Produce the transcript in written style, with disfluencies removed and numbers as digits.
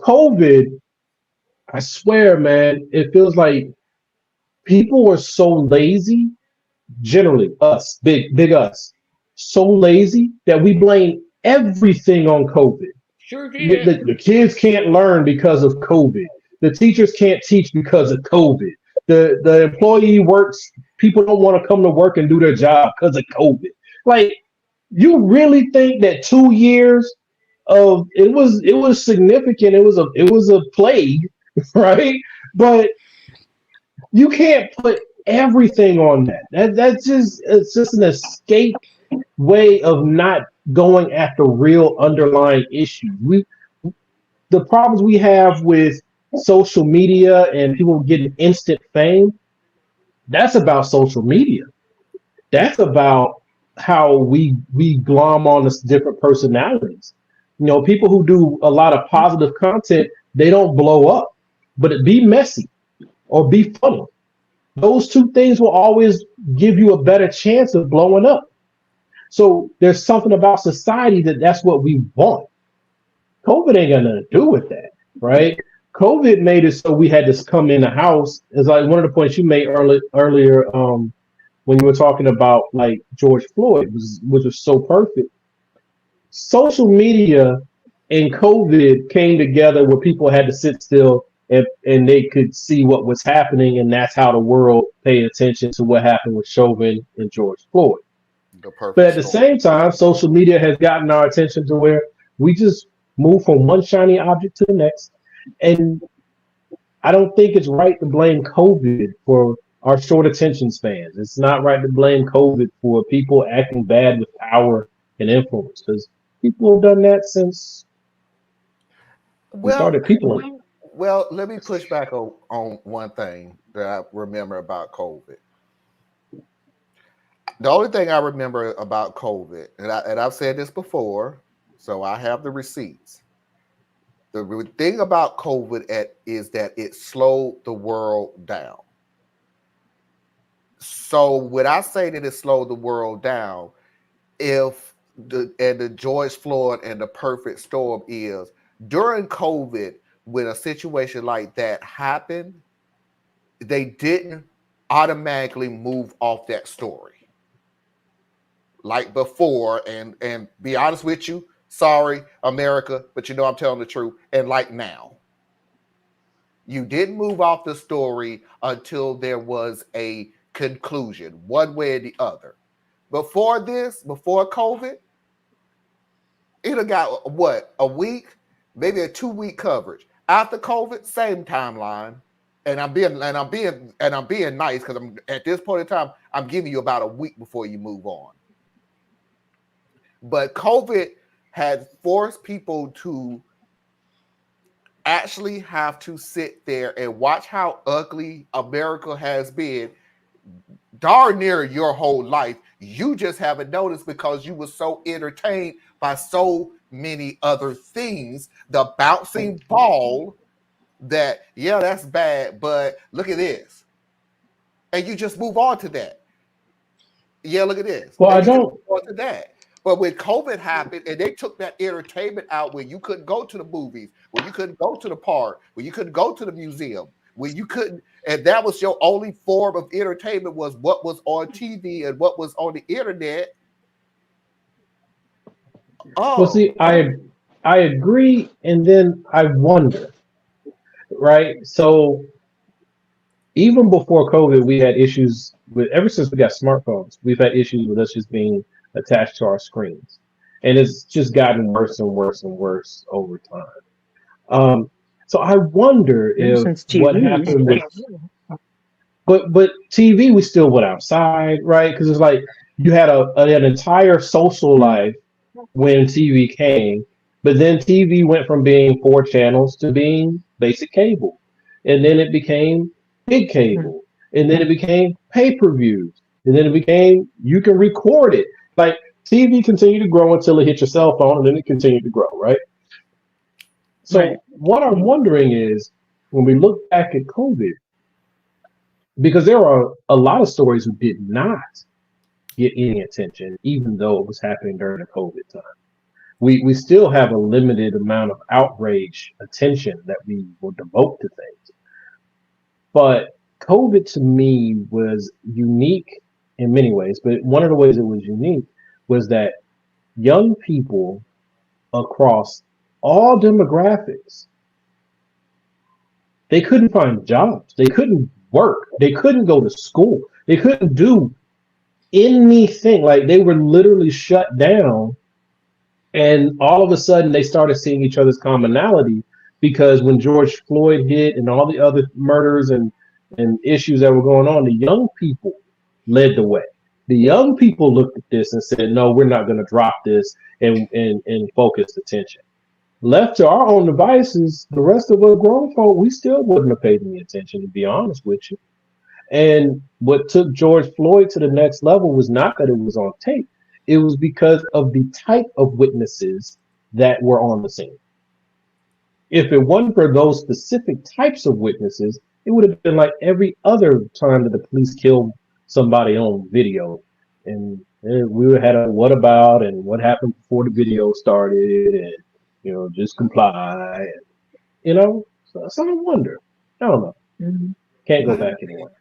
COVID, I swear, man, it feels like people were so lazy. Generally, us, big us, so lazy that we blame everything on COVID. Sure did. The kids can't learn because of COVID. The teachers can't teach because of COVID. The employee works. People don't want to come to work and do their job because of COVID. Like, you really think that 2 years of it was significant? It was a plague, right? But you can't put everything on that. That's just it's just an escape way of not going after real underlying issues. The problems we have with social media and people getting instant fame, that's about social media. That's about how we glom on this different personalities. People who do a lot of positive content, they don't blow up, but it be messy or be funny. Those two things will always give you a better chance of blowing up. So there's something about society that's what we want. COVID ain't got nothing to do with that, right? COVID made it so we had to come in the house. It's like one of the points you made earlier, when you were talking about like George Floyd, which was so perfect. Social media and COVID came together where people had to sit still and they could see what was happening, and that's how the world paid attention to what happened with Chauvin and George Floyd. The But perfect at the storm. same time, social media has gotten our attention to where we just move from one shiny object to the next. And I don't think it's right to blame COVID for our short attention spans. It's not right to blame COVID for people acting bad with power and influence because people have done that since we Well, started peopling. well, let me push back on one thing that I remember about COVID. The only thing I remember about COVID, and I've said this before, so I have the receipts. The thing about is that it slowed the world down. So when I say that it slowed the world down, if the George Floyd and the perfect storm is during COVID, when a situation like that happened, they didn't automatically move off that story like before. And be honest with you, sorry, America, but I'm telling the truth. And like now, you didn't move off the story until there was a conclusion, one way or the other. Before COVID, it have got what, a week, maybe a 2 week coverage. After COVID, same timeline. And I'm being nice because I'm at this point in time, I'm giving you about a week before you move on. But COVID had forced people to actually have to sit there and watch how ugly America has been darn near your whole life. You just haven't noticed because you were so entertained by so many other things. The bouncing ball that, yeah, that's bad, but look at this. And you just move on to that. Yeah, look at this. Well, I And you just don't. move on to that. But when COVID happened and they took that entertainment out where you couldn't go to the movies, where you couldn't go to the park, where you couldn't go to the museum, where you couldn't, and that was your only form of entertainment was what was on TV and what was on the internet. Well, Oh, see, I agree, and then I wonder, right? So even before COVID, we had issues with ever since we got smartphones. We've had issues with us just being attached to our screens, and it's just gotten worse and worse and worse over time. Um, so I wonder Ever if since what TV. happened with, but TV, we still went outside, right? Because it's like you had an entire social life when TV came, but then TV went from being four channels to being basic cable, and then it became big cable, and then it became pay-per-views, and then it became you can record it. Like TV continued to grow until it hit your cell phone, and then it continued to grow, right? Right. So what I'm wondering is when we look back at COVID, because there are a lot of stories who did not get any attention, even though it was happening during the COVID time. we still have a limited amount of outrage attention that we will devote to things. But COVID to me was unique in many ways. But one of the ways it was unique was that young people across all demographics, they couldn't find jobs. They couldn't work. They couldn't go to school. They couldn't do anything. Like they were literally shut down. And all of a sudden they started seeing each other's commonality because when George Floyd hit and all the other murders and issues that were going on, the young people led the way. The young people looked at this and said, no, we're not going to drop this and focus attention. Left to our own devices, the rest of us grown folk, we still wouldn't have paid any attention, to be honest with you. And what took George Floyd to the next level was not that it was on tape. It was because of the type of witnesses that were on the scene. If it wasn't for those specific types of witnesses, it would have been like every other time that the police killed somebody on video. And we had a what about and what happened before the video started and, you know, just comply. And, you know, so I wonder. I don't know. Mm-hmm. Can't go back anymore.